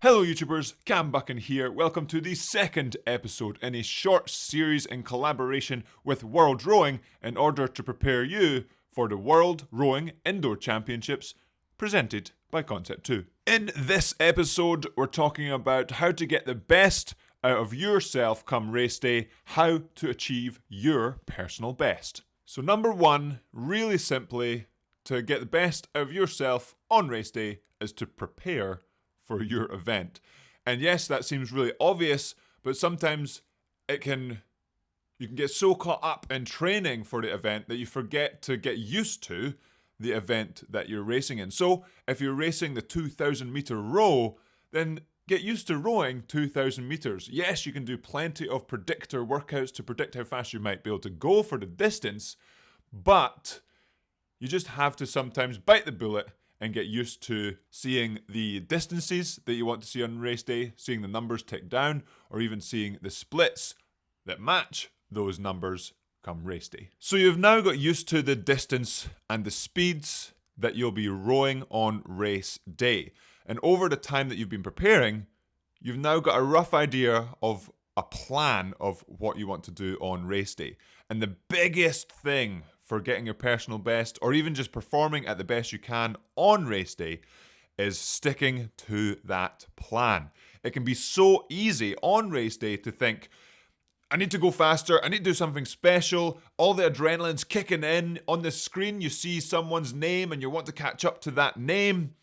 Hello YouTubers, Buchan here. Welcome to the second episode in a short series in collaboration with World Rowing in order to prepare you for the World Rowing Indoor Championships presented by Concept 2. In this episode, we're talking about how to get the best out of yourself come race day, how to achieve your personal best. So number one, really simply, to get the best out of yourself on race day is to prepare for your event. And yes, that seems really obvious, but sometimes you can get so caught up in training for the event that you forget to get used to the event that you're racing in. So if you're racing the 2,000 meter row, then get used to rowing 2,000 meters. Yes, you can do plenty of predictor workouts to predict how fast you might be able to go for the distance, but you just have to sometimes bite the bullet and get used to seeing the distances that you want to see on race day, seeing the numbers tick down, or even seeing the splits that match those numbers come race day. So you've now got used to the distance and the speeds that you'll be rowing on race day. And over the time that you've been preparing, you've now got a rough idea of a plan of what you want to do on race day. And the biggest thing for getting your personal best, or even just performing at the best you can on race day, is sticking to that plan. It can be so easy on race day to think, I need to go faster, I need to do something special, all the adrenaline's kicking in. On the screen you see someone's name and you want to catch up to that name.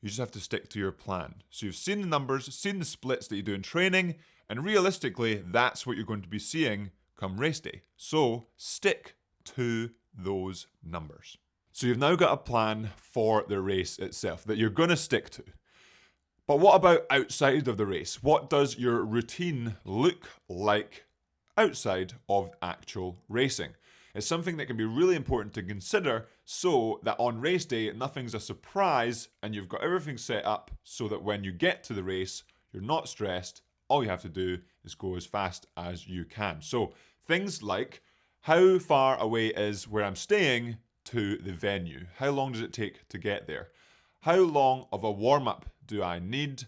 You just have to stick to your plan. So you've seen the numbers, seen the splits that you do in training, and realistically that's what you're going to be seeing come race day. So stick to those numbers. So you've now got a plan for the race itself that you're going to stick to. But what about outside of the race? What does your routine look like outside of actual racing? It's something that can be really important to consider so that on race day, nothing's a surprise and you've got everything set up so that when you get to the race, you're not stressed. All you have to do is go as fast as you can. So things like, how far away is where I'm staying to the venue? How long does it take to get there? How long of a warm-up do I need?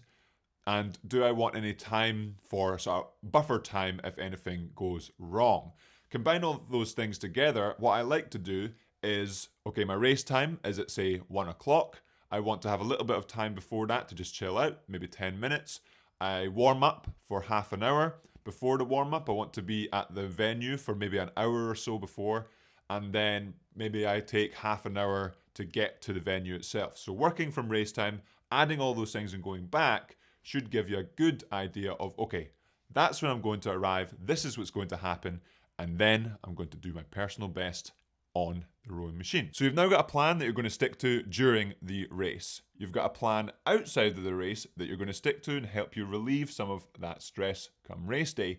And do I want any time for sort of buffer time if anything goes wrong? Combine all those things together. What I like to do is, okay, my race time is at say 1 o'clock. I want to have a little bit of time before that to just chill out, maybe 10 minutes. I warm up for half an hour. Before the warm-up, I want to be at the venue for maybe an hour or so before, and then maybe I take half an hour to get to the venue itself. So working from race time, adding all those things and going back should give you a good idea of, okay, that's when I'm going to arrive, this is what's going to happen, and then I'm going to do my personal best on the rowing machine. So you've now got a plan that you're going to stick to during the race. You've got a plan outside of the race that you're going to stick to and help you relieve some of that stress come race day.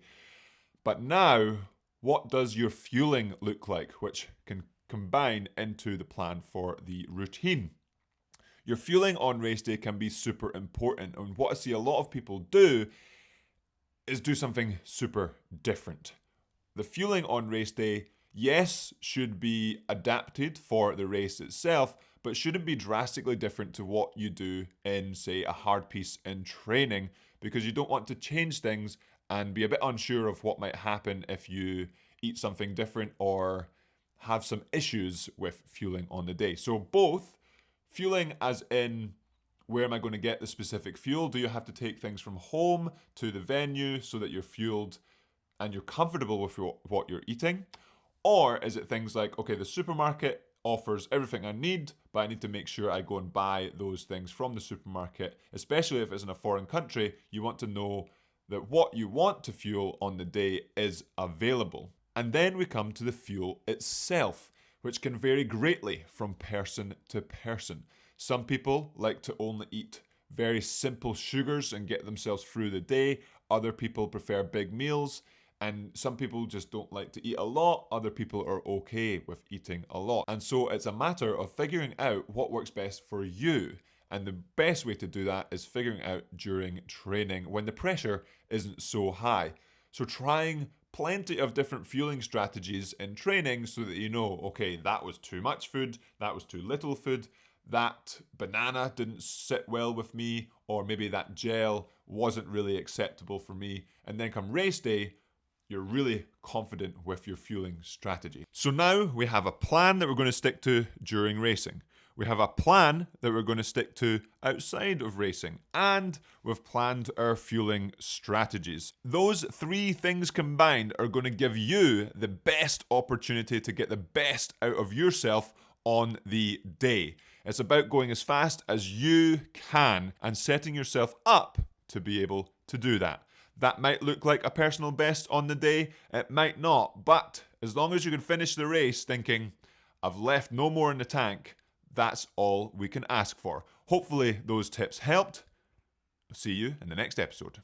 But now, what does your fueling look like, which can combine into the plan for the routine? Your fueling on race day can be super important, and what I see a lot of people do is do something super different. The fueling on race day, yes, should be adapted for the race itself, but shouldn't be drastically different to what you do in, say, a hard piece in training, because you don't want to change things and be a bit unsure of what might happen if you eat something different or have some issues with fueling on the day. So both fueling as in, where am I going to get the specific fuel? Do you have to take things from home to the venue so that you're fueled and you're comfortable with what you're eating? Or is it things like, okay, the supermarket offers everything I need, but I need to make sure I go and buy those things from the supermarket, especially if it's in a foreign country. You want to know that what you want to fuel on the day is available. And then we come to the fuel itself, which can vary greatly from person to person. Some people like to only eat very simple sugars and get themselves through the day. Other people prefer big meals. And some people just don't like to eat a lot. Other people are okay with eating a lot. And so it's a matter of figuring out what works best for you. And the best way to do that is figuring out during training when the pressure isn't so high. So trying plenty of different fueling strategies in training so that you know, okay, that was too much food, that was too little food, that banana didn't sit well with me, or maybe that gel wasn't really acceptable for me. And then come race day, you're really confident with your fueling strategy. So now we have a plan that we're going to stick to during racing. We have a plan that we're going to stick to outside of racing, and we've planned our fueling strategies. Those three things combined are going to give you the best opportunity to get the best out of yourself on the day. It's about going as fast as you can and setting yourself up to be able to do that. That might look like a personal best on the day, it might not, but as long as you can finish the race thinking, I've left no more in the tank, that's all we can ask for. Hopefully those tips helped. See you in the next episode.